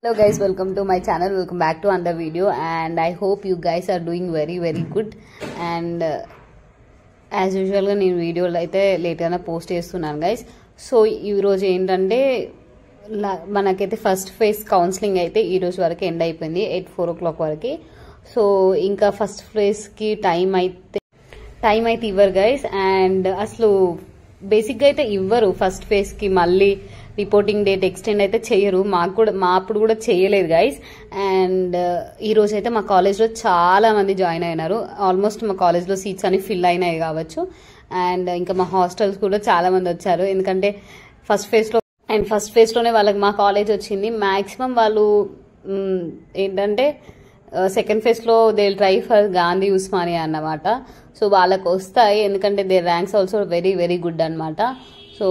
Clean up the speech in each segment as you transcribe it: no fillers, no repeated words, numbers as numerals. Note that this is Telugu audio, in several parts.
Hello guys, welcome to my channel. Welcome back to another video, and I hope you guys are doing very good. And as usual ga nenu video lo aithe late ga post chestunnanu guys. So ee roju entante manakaithe first phase counseling aithe ee roju varaku end ayipindi 4 o'clock varaki. So inka first phase ki time aithe ivaru guys, and aslu basic ga aithe ivaru first phase ki malli reporting date extend అయితే చేయరు. మా అప్పుడు కూడా చేయలేదు గైస్. అండ్ ఈ రోజు అయితే మా కాలేజ్లో చాలా మంది జాయిన్ అయినారు. ఆల్మోస్ట్ మా కాలేజ్లో సీట్స్ అన్ని ఫిల్ అయినాయి కావచ్చు. అండ్ ఇంకా మా హాస్టల్స్ కూడా చాలా మంది వచ్చారు, ఎందుకంటే ఫస్ట్ ఫేజ్ లోనే వాళ్ళకి మా కాలేజ్ వచ్చింది. మాక్సిమం వాళ్ళు ఏంటంటే సెకండ్ ఫేజ్ లో they will try for Gandhi Osmania అన్నమాట. సో వాళ్ళకి వస్తాయి, ఎందుకంటే they ranks also very good అనమాట. సో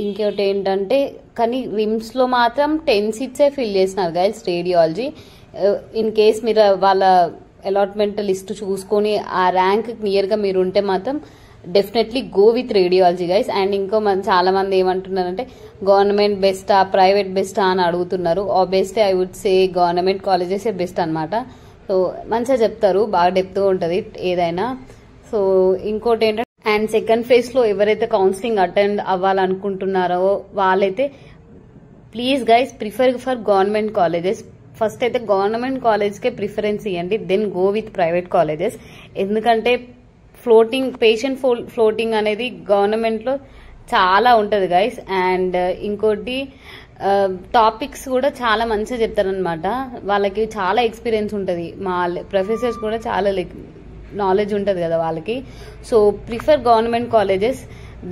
ఇంకోటి ఏంటంటే కానీ రిమ్స్ లో మాత్రం 10 సీట్సే ఫిల్ చేసినారు గైస్ రేడియాలజీ. ఇన్ కేస్ మీరు వాళ్ళ అలాట్మెంట్ లిస్ట్ చూసుకొని ఆ ర్యాంక్ నియర్ గా మీరు ఉంటే మాత్రం definitely go with radiology guys. And ఇంకో చాలా మంది ఏమంటున్నారంటే గవర్నమెంట్ బెస్టా ప్రైవేట్ బెస్టా అని అడుగుతున్నారు. Obviously I would say government colleges best అనమాట. సో మంచిగా చెప్తారు, బాగా డెప్త్ ఉంటది ఏదైనా. సో ఇంకోటి ఏంటంటే అండ్ సెకండ్ ఫేజ్ లో ఎవరైతే కౌన్సిలింగ్ అటెండ్ అవ్వాలనుకుంటున్నారో వాళ్ళైతే please guys prefer for government colleges. First అయితే గవర్నమెంట్ కాలేజ్ కే ప్రిఫరెన్స్ ఇవ్వండి, then go with private colleges. ఎందుకంటే పేషెంట్ ఫ్లోటింగ్ అనేది గవర్నమెంట్ లో చాలా ఉంటది గైస్. అండ్ ఇంకోటి టాపిక్స్ కూడా చాలా మంచిగా చెప్తారనమాట. వాళ్ళకి చాలా ఎక్స్పీరియన్స్ ఉంటది, మా ప్రొఫెసర్స్ కూడా చాలా నాలెడ్జ్ ఉంటుంది కదా వాళ్ళకి. సో ప్రిఫర్ గవర్నమెంట్ కాలేజెస్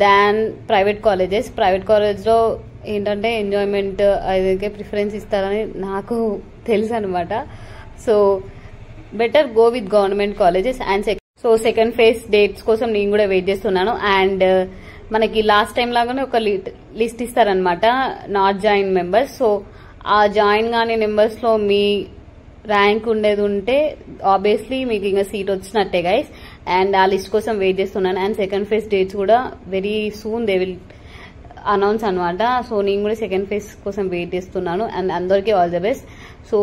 దాన్ ప్రైవేట్ కాలేజెస్. ప్రైవేట్ కాలేజ్లో ఏంటంటే ఎంజాయ్మెంట్ అదే ప్రిఫరెన్స్ ఇస్తారని నాకు తెలుసు అనమాట. So better go with government colleges. And second phase dates కోసం నేను కూడా వెయిట్ చేస్తున్నాను. అండ్ మనకి లాస్ట్ టైం లాగానే ఒక లిస్ట్ ఇస్తారనమాట, నాట్ జాయిన్ మెంబర్స్. సో ఆ జాయిన్ కాని మెంబర్స్ లో మీ ర్యాంక్ ఉండేది ఉంటే ఆబ్వియస్లీ మీకు ఇంకా సీట్ వచ్చినట్టే గైస్. అండ్ ఆ లిస్ట్ కోసం వెయిట్ చేస్తున్నాను. అండ్ సెకండ్ ఫేజ్ డేట్స్ కూడా very soon they will announce అనమాట. సో నేను కూడా సెకండ్ ఫేజ్ కోసం వెయిట్ చేస్తున్నాను. అండ్ అందరికీ ఆల్ ద బెస్ట్. సో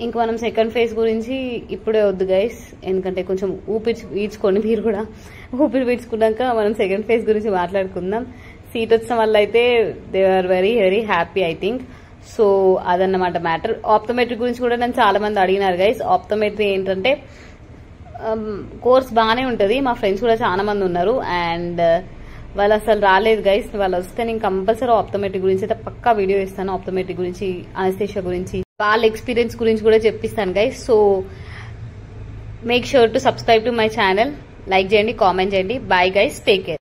ఇంక మనం సెకండ్ ఫేజ్ గురించి ఇప్పుడే వద్దు గైస్, ఎందుకంటే కొంచెం ఊపిరి పీల్చుకోండి మీరు కూడా. ఊపిరి పీల్చుకున్నాక మనం సెకండ్ ఫేజ్ గురించి మాట్లాడుకుందాం. సీట్ వచ్చిన వల్ల అయితే they are very happy I think. So అదన్నమాట మ్యాటర్. ఆప్టోమెట్రీ గురించి కూడా నన్ను చాలా మంది అడిగినారు గైస్. ఆప్టోమెట్రీ ఏంటంటే కోర్స్ బాగానే ఉంటుంది, మా ఫ్రెండ్స్ కూడా చాలా మంది ఉన్నారు. అండ్ వాళ్ళు అసలు రాలేదు గైస్. వాళ్ళు వస్తే నేను కంపల్సరీ ఆప్టోమెట్రీ గురించి అయితే పక్కా వీడియో ఇస్తాను. ఆప్టోమెట్రీ గురించి, అనస్థీషియా గురించి, వాళ్ళ ఎక్స్పీరియన్స్ గురించి కూడా చెప్పిస్తాను guys. So make sure to subscribe to my channel, like చేయండి, కామెంట్ చేయండి. Bye guys, take care.